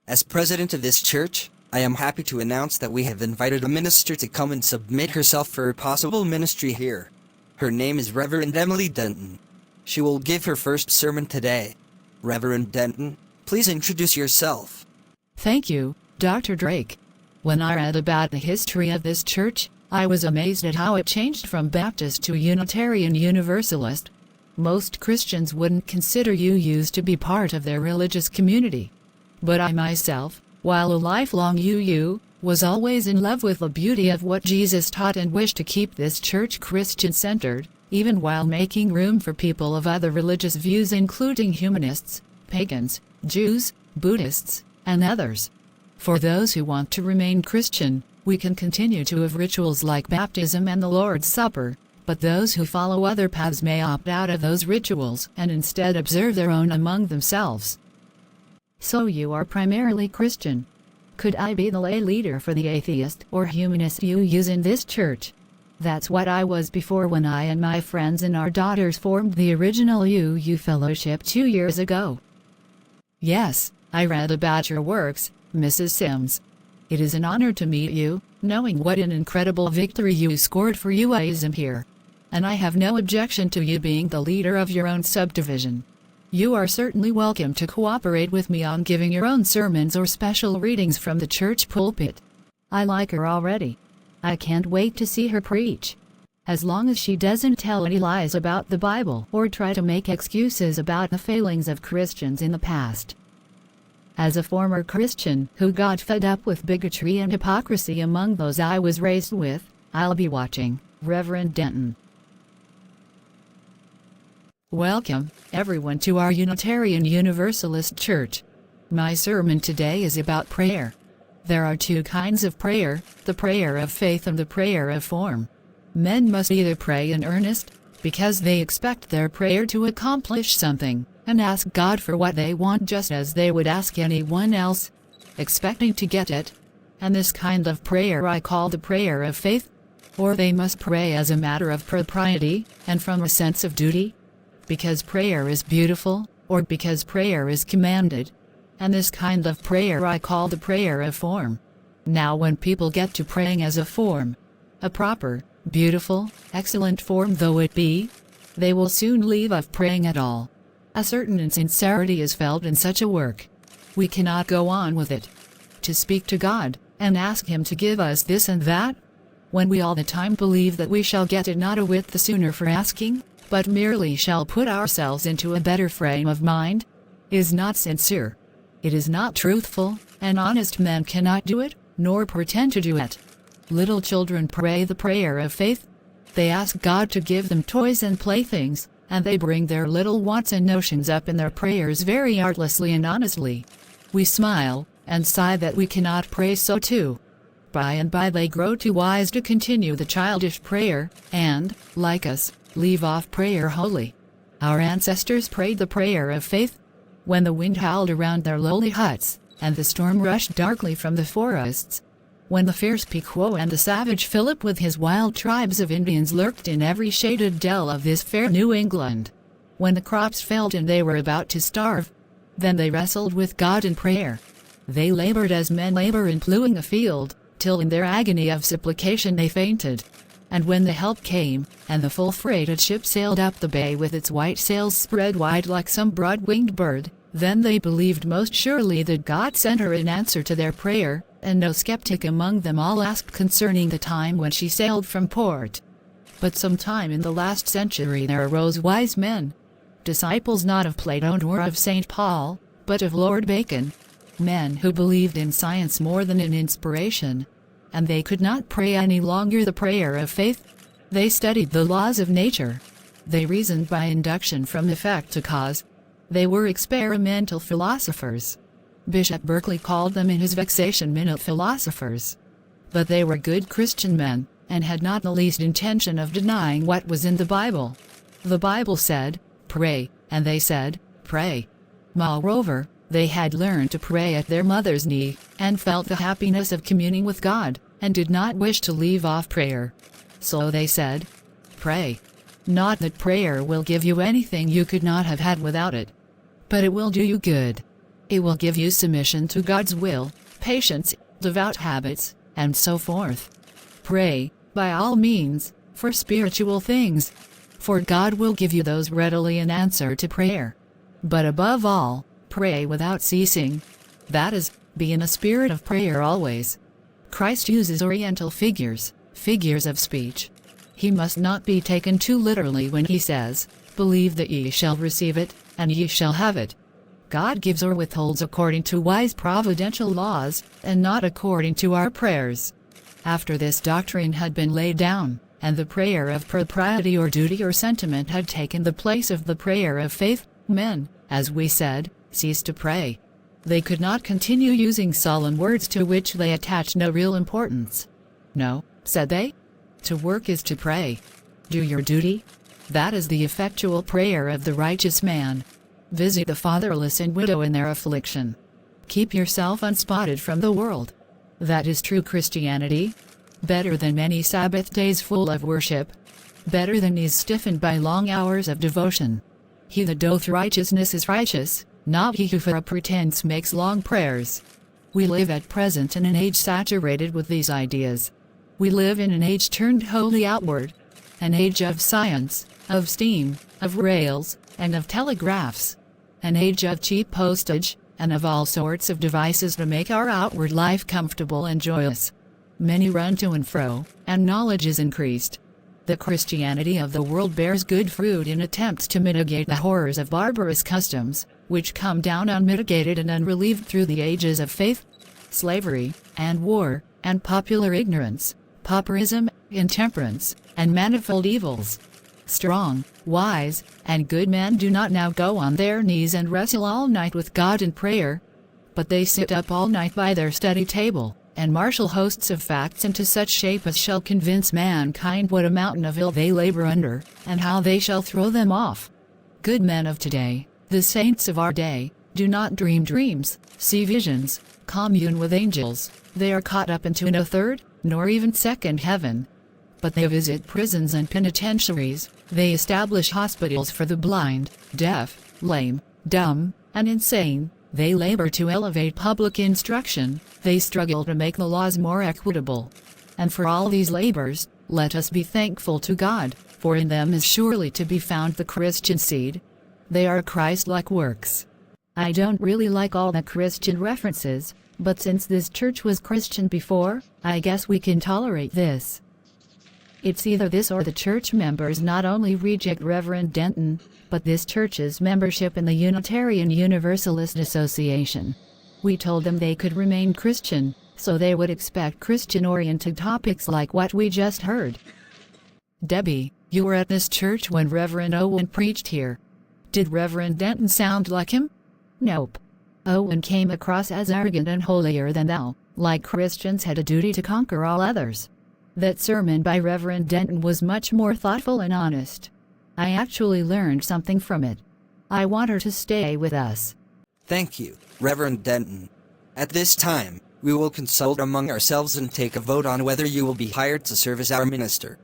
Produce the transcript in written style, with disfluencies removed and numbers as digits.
As president of this church, I am happy to announce that we have invited a minister to come and submit herself for a possible ministry here. Her name is Reverend Emily Denton. She will give her first sermon today. Reverend Denton, please introduce yourself. Thank you, Dr. Drake. When I read about the history of this church, I was amazed at how it changed from Baptist to Unitarian Universalist. Most Christians wouldn't consider UUs to be part of their religious community. But I myself, while a lifelong UU, was always in love with the beauty of what Jesus taught and wished to keep this church Christian-centered, even while making room for people of other religious views including humanists, pagans, Jews, Buddhists, and others. For those who want to remain Christian, we can continue to have rituals like baptism and the Lord's Supper, but those who follow other paths may opt out of those rituals and instead observe their own among themselves. So you are primarily Christian. Could I be the lay leader for the atheist or humanist UUs in this church? That's what I was before when I and my friends and our daughters formed the original UU Fellowship 2 years ago. Yes, I read about your works, Mrs. Sims. It is an honor to meet you, knowing what an incredible victory you scored for UAism here. And I have no objection to you being the leader of your own subdivision. You are certainly welcome to cooperate with me on giving your own sermons or special readings from the church pulpit. I like her already. I can't wait to see her preach. As long as she doesn't tell any lies about the Bible or try to make excuses about the failings of Christians in the past. As a former Christian who got fed up with bigotry and hypocrisy among those I was raised with, I'll be watching, Reverend Denton. Welcome, everyone, to our Unitarian Universalist Church. My sermon today is about prayer. There are two kinds of prayer, the prayer of faith and the prayer of form. Men must either pray in earnest, because they expect their prayer to accomplish something, and ask God for what they want just as they would ask anyone else, expecting to get it. And this kind of prayer I call the prayer of faith. Or they must pray as a matter of propriety, and from a sense of duty, because prayer is beautiful, or because prayer is commanded. And this kind of prayer I call the prayer of form. Now when people get to praying as a form, a proper, beautiful, excellent form though it be, they will soon leave off praying at all. A certain insincerity is felt in such a work. We cannot go on with it. To speak to God, and ask Him to give us this and that, when we all the time believe that we shall get it not a whit the sooner for asking, but merely shall put ourselves into a better frame of mind, is not sincere. It is not truthful, and honest men cannot do it, nor pretend to do it. Little children pray the prayer of faith. They ask God to give them toys and playthings, and they bring their little wants and notions up in their prayers very artlessly and honestly. We smile, and sigh that we cannot pray so too. By and by they grow too wise to continue the childish prayer, and, like us, leave off prayer wholly. Our ancestors prayed the prayer of faith. When the wind howled around their lowly huts, and the storm rushed darkly from the forests. When the fierce Pequot and the savage Philip with his wild tribes of Indians lurked in every shaded dell of this fair New England. When the crops failed and they were about to starve. Then they wrestled with God in prayer. They labored as men labor in plowing a field, till in their agony of supplication they fainted. And when the help came, and the full-freighted ship sailed up the bay with its white sails spread wide like some broad-winged bird, then they believed most surely that God sent her in answer to their prayer, and no skeptic among them all asked concerning the time when she sailed from port. But sometime in the last century there arose wise men, disciples not of Plato nor of St. Paul, but of Lord Bacon, men who believed in science more than in inspiration. And they could not pray any longer the prayer of faith. They studied the laws of nature. They reasoned by induction from effect to cause. They were experimental philosophers. Bishop Berkeley called them in his Vexation Minute philosophers. But they were good Christian men, and had not the least intention of denying what was in the Bible. The Bible said, "Pray," and they said, "Pray." Moreover, they had learned to pray at their mother's knee, and felt the happiness of communing with God, and did not wish to leave off prayer. So they said, "Pray." Not that prayer will give you anything you could not have had without it. But it will do you good. It will give you submission to God's will, patience, devout habits, and so forth. Pray, by all means, for spiritual things, for God will give you those readily in answer to prayer. But above all, pray without ceasing. That is, be in a spirit of prayer always. Christ uses oriental figures of speech. He must not be taken too literally when he says, "Believe that ye shall receive it, and ye shall have it." God gives or withholds according to wise providential laws, and not according to our prayers. After this doctrine had been laid down, and the prayer of propriety or duty or sentiment had taken the place of the prayer of faith, men, as we said, ceased to pray. They could not continue using solemn words to which they attached no real importance. "No," said they, "to work is to pray. Do your duty. That is the effectual prayer of the righteous man. Visit the fatherless and widow in their affliction. Keep yourself unspotted from the world. That is true Christianity. Better than many Sabbath days full of worship. Better than knees stiffened by long hours of devotion. He that doth righteousness is righteous, not he who for a pretense makes long prayers." We live at present in an age saturated with these ideas. We live in an age turned wholly outward. An age of science, of steam, of rails, and of telegraphs. An age of cheap postage, and of all sorts of devices to make our outward life comfortable and joyous. Many run to and fro, and knowledge is increased. The Christianity of the world bears good fruit in attempts to mitigate the horrors of barbarous customs, which come down unmitigated and unrelieved through the ages of faith, slavery, and war, and popular ignorance, pauperism, intemperance, and manifold evils. Strong, wise, and good men do not now go on their knees and wrestle all night with God in prayer, but they sit up all night by their study table, and marshal hosts of facts into such shape as shall convince mankind what a mountain of ill they labor under, and how they shall throw them off. Good men of today, the saints of our day, do not dream dreams, see visions, commune with angels, they are caught up into no third, nor even second heaven. But they visit prisons and penitentiaries, they establish hospitals for the blind, deaf, lame, dumb, and insane, they labor to elevate public instruction, they struggle to make the laws more equitable. And for all these labors, let us be thankful to God, for in them is surely to be found the Christian seed. They are Christ-like works. I don't really like all the Christian references, but since this church was Christian before, I guess we can tolerate this. It's either this or the church members not only reject Reverend Denton, but this church's membership in the Unitarian Universalist Association. We told them they could remain Christian, so they would expect Christian-oriented topics like what we just heard. Debbie, you were at this church when Reverend Owen preached here. Did Reverend Denton sound like him? Nope. Owen came across as arrogant and holier than thou, like Christians had a duty to conquer all others. That sermon by Reverend Denton was much more thoughtful and honest. I actually learned something from it. I want her to stay with us. Thank you, Reverend Denton. At this time, we will consult among ourselves and take a vote on whether you will be hired to serve as our minister.